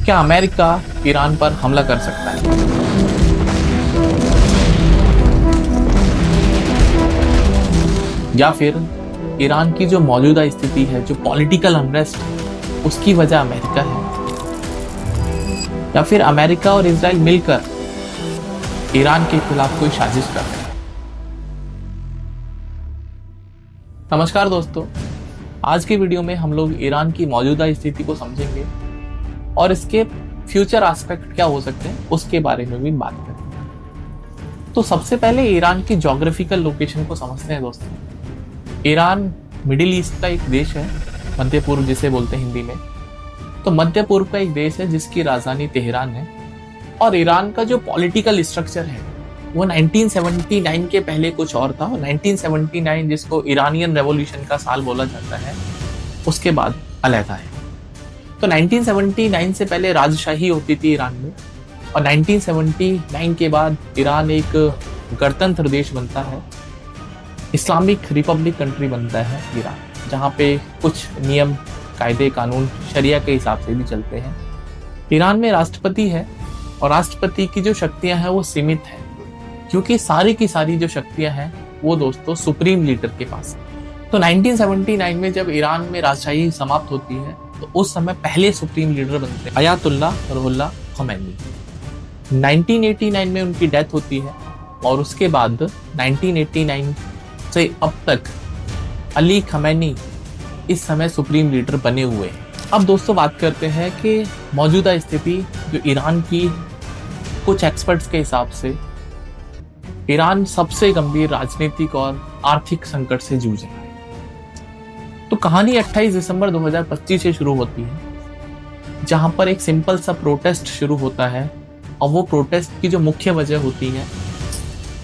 क्या America Iran पर हमला कर सकता है? या फिर ईरान की जो मौजूदा स्थिति है, जो पॉलिटिकल अनरेस्ट, उसकी वजह अमेरिका है? या फिर अमेरिका और इजराइल मिलकर ईरान के खिलाफ कोई साजिश कर रहे हैं? नमस्कार दोस्तों, आज की वीडियो में हम लोग ईरान की मौजूदा स्थिति को समझेंगे और इसके फ्यूचर एस्पेक्ट क्या हो सकते हैं उसके बारे में भी बात करेंगे। तो सबसे पहले ईरान की ज्योग्राफिकल लोकेशन को समझते हैं दोस्तों। ईरान मिडिल ईस्ट का एक देश है, मध्य पूर्व जिसे बोलते हैं हिंदी में। तो मध्य पूर्व का एक देश है जिसकी राजधानी तेहरान है। और ईरान का जो पॉलिटिकल स्ट्रक्चर है वो 1979 के पहले कुछ और था। 1979 जिसको ईरानियन रेवोल्यूशन का साल बोला जाता है, उसके बाद अलहदा है। तो 1979 से पहले राजशाही होती थी ईरान में, और 1979 के बाद ईरान एक गणतंत्र देश बनता है, इस्लामिक रिपब्लिक कंट्री बनता है ईरान, जहाँ पे कुछ नियम कायदे कानून शरिया के हिसाब से भी चलते हैं। ईरान में राष्ट्रपति है और राष्ट्रपति की जो शक्तियां हैं वो सीमित है, क्योंकि सारी की सारी जो शक्तियां हैं वो दोस्तों सुप्रीम लीडर के पास है। तो 1979 में जब ईरान में राजशाही समाप्त होती है तो उस समय पहले सुप्रीम लीडर बनते हैं अयातुल्लाह रुहुल्लाह ख़ुमैनी। 1989 में उनकी डेथ होती है और उसके बाद 1989 से अब तक अली ख़ुमैनी इस समय सुप्रीम लीडर बने हुए हैं। अब दोस्तों बात करते हैं कि मौजूदा स्थिति जो ईरान की कुछ एक्सपर्ट्स के हिसाब से ईरान सबसे गंभीर राजनीतिक और आर्थिक संकट से जूझ रहा है। तो कहानी 28 दिसंबर 2025 से शुरू होती है, जहां पर एक सिंपल सा प्रोटेस्ट शुरू होता है। और वो प्रोटेस्ट की जो मुख्य वजह होती है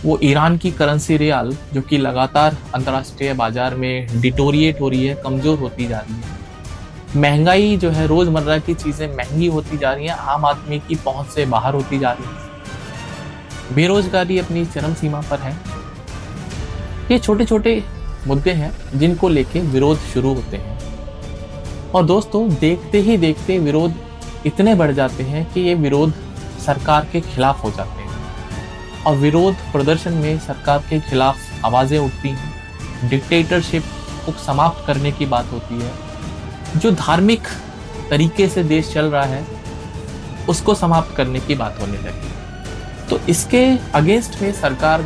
वो ईरान की करेंसी रियाल, जो कि लगातार अंतर्राष्ट्रीय बाजार में डिटोरिएट हो रही है, कमजोर होती जा रही है। महंगाई जो है, रोजमर्रा की चीजें महंगी होती जा रही हैं, आम आदमी की पहुंच से बाहर होती जा रही है। बेरोजगारी अपनी चरम सीमा पर है। ये छोटे छोटे मुद्दे हैं जिनको लेके विरोध शुरू होते हैं। और दोस्तों देखते ही देखते विरोध इतने बढ़ जाते हैं कि ये विरोध सरकार के खिलाफ हो जाते हैं। और विरोध प्रदर्शन में सरकार के खिलाफ आवाजें उठती हैं। डिक्टेटरशिप को समाप्त करने की बात होती है। जो धार्मिक तरीके से देश चल रहा है उसको समाप्त करने की बात होने लगी। तो इसके अगेंस्ट में सरकार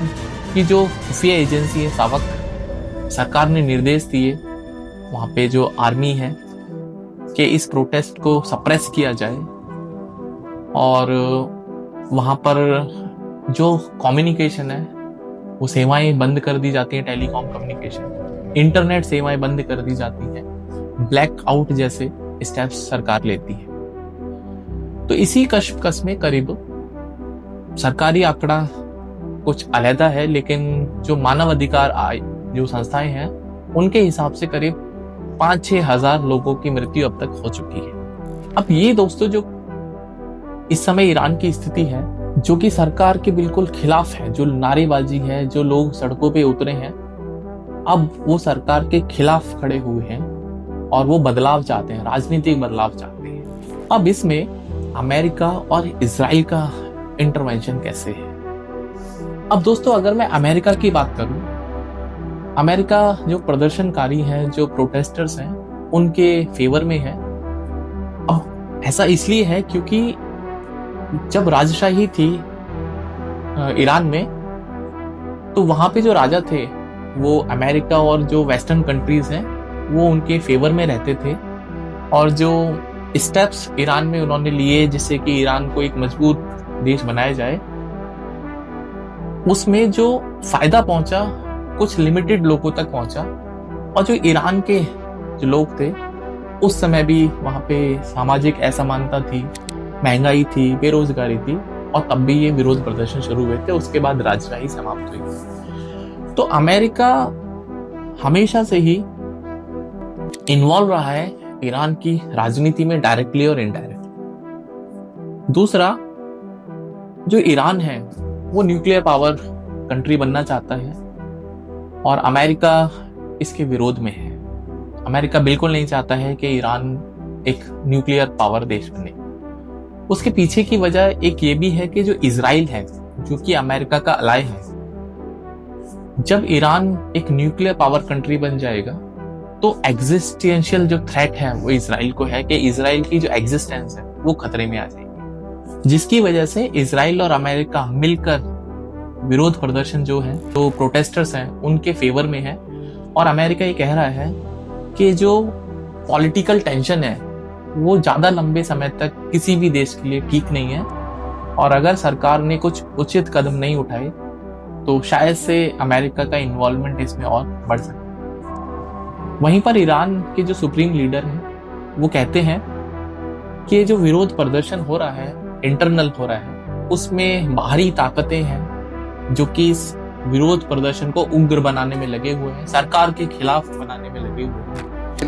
की जो खुफिया एजेंसी है सावक, सरकार ने निर्देश दिए वहाँ पे जो आर्मी है कि इस प्रोटेस्ट को सप्रेस किया जाए। और वहाँ पर जो कम्युनिकेशन है वो सेवाएं बंद कर दी जाती हैं, टेलीकॉम कम्युनिकेशन, इंटरनेट सेवाएं बंद कर दी जाती हैं, ब्लैक आउट जैसे स्टेप्स सरकार लेती है। तो इसी कश्मकश में करीब सरकारी आंकड़ा कुछ अलहदा है, लेकिन जो मानव अधिकार जो संस्थाएं हैं उनके हिसाब से करीब 5-6 हजार लोगों की मृत्यु अब तक हो चुकी है। अब ये दोस्तों जो इस समय ईरान की स्थिति है, जो कि सरकार के बिल्कुल खिलाफ है, जो नारेबाजी है, जो लोग सड़कों पे उतरे हैं, अब वो सरकार के खिलाफ खड़े हुए हैं और वो बदलाव चाहते हैं, राजनीतिक बदलाव चाहते हैं। अब इसमें अमेरिका और इजराइल का इंटरवेंशन कैसे है? अब दोस्तों अगर मैं अमेरिका की बात करूं, अमेरिका जो प्रदर्शनकारी हैं, जो प्रोटेस्टर्स हैं, उनके फेवर में है। अब ऐसा इसलिए है क्योंकि जब राजशाही थी ईरान में, तो वहां पे जो राजा थे वो अमेरिका और जो वेस्टर्न कंट्रीज हैं वो उनके फेवर में रहते थे। और जो स्टेप्स ईरान में उन्होंने लिए जिससे कि ईरान को एक मजबूत देश बनाया जाए, उसमें जो फायदा पहुंचा कुछ लिमिटेड लोगों तक पहुंचा। और जो ईरान के जो लोग थे उस समय भी वहां पे सामाजिक असमानता थी, महंगाई थी, बेरोजगारी थी, और तब भी ये विरोध प्रदर्शन शुरू हुए थे। उसके बाद राजशाही समाप्त हुई। तो अमेरिका हमेशा से ही इन्वॉल्व रहा है ईरान की राजनीति में, डायरेक्टली और इनडायरेक्टली। दूसरा, जो ईरान है वो न्यूक्लियर पावर कंट्री बनना चाहता है और अमेरिका इसके विरोध में है। अमेरिका बिल्कुल नहीं चाहता है कि ईरान एक न्यूक्लियर पावर देश बने। उसके पीछे की वजह एक ये भी है कि जो इजराइल है, जो कि अमेरिका का अलाय है, जब ईरान एक न्यूक्लियर पावर कंट्री बन जाएगा तो एग्जिस्टेंशियल जो थ्रेट है वो इजराइल को है कि इजराइल की जो एग्जिस्टेंस है वो खतरे में आ जाएगी, जिसकी वजह से इजराइल और अमेरिका मिलकर विरोध प्रदर्शन जो है, जो प्रोटेस्टर्स हैं उनके फेवर में है। और अमेरिका ये कह रहा है कि जो पॉलिटिकल टेंशन है वो ज्यादा लंबे समय तक किसी भी देश के लिए ठीक नहीं है, और अगर सरकार ने कुछ उचित कदम नहीं उठाए तो शायद से अमेरिका का इन्वॉल्वमेंट इसमें और बढ़ सकता है। वहीं पर ईरान के जो सुप्रीम लीडर हैं वो कहते हैं कि जो विरोध प्रदर्शन हो रहा है, इंटरनल हो रहा है, उसमें बाहरी ताकतें हैं जो कि इस विरोध प्रदर्शन को उग्र बनाने में लगे हुए हैं, सरकार के खिलाफ बनाने में लगे हुए हैं।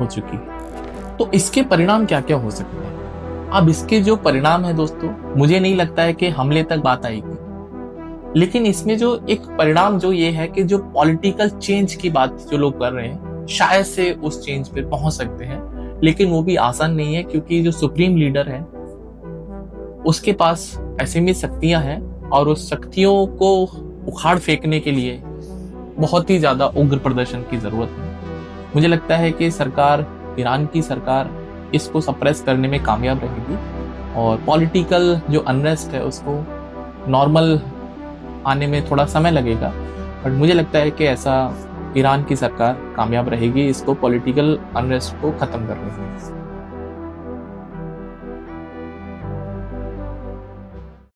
हो चुकी है। तो इसके परिणाम क्या क्या हो सकते हैं? अब इसके जो परिणाम है दोस्तों, मुझे नहीं लगता है कि हमले तक बात आएगी, लेकिन इसमें जो एक परिणाम जो ये है कि जो पॉलिटिकल चेंज की बात जो लोग कर रहे हैं, शायद से उस चेंज पे पहुंच सकते हैं, लेकिन वो भी आसान नहीं है, क्योंकि जो सुप्रीम लीडर है उसके पास असीमित शक्तियां हैं और उस शक्तियों को उखाड़ फेंकने के लिए बहुत ही ज्यादा उग्र प्रदर्शन की जरूरत है। मुझे लगता है कि सरकार, ईरान की सरकार इसको सप्रेस करने में कामयाब रहेगी और पॉलिटिकल जो अनरेस्ट है उसको नॉर्मल आने में थोड़ा समय लगेगा, बट मुझे लगता है कि ऐसा ईरान की सरकार कामयाब रहेगी इसको पॉलिटिकल अनरेस्ट को खत्म करने में।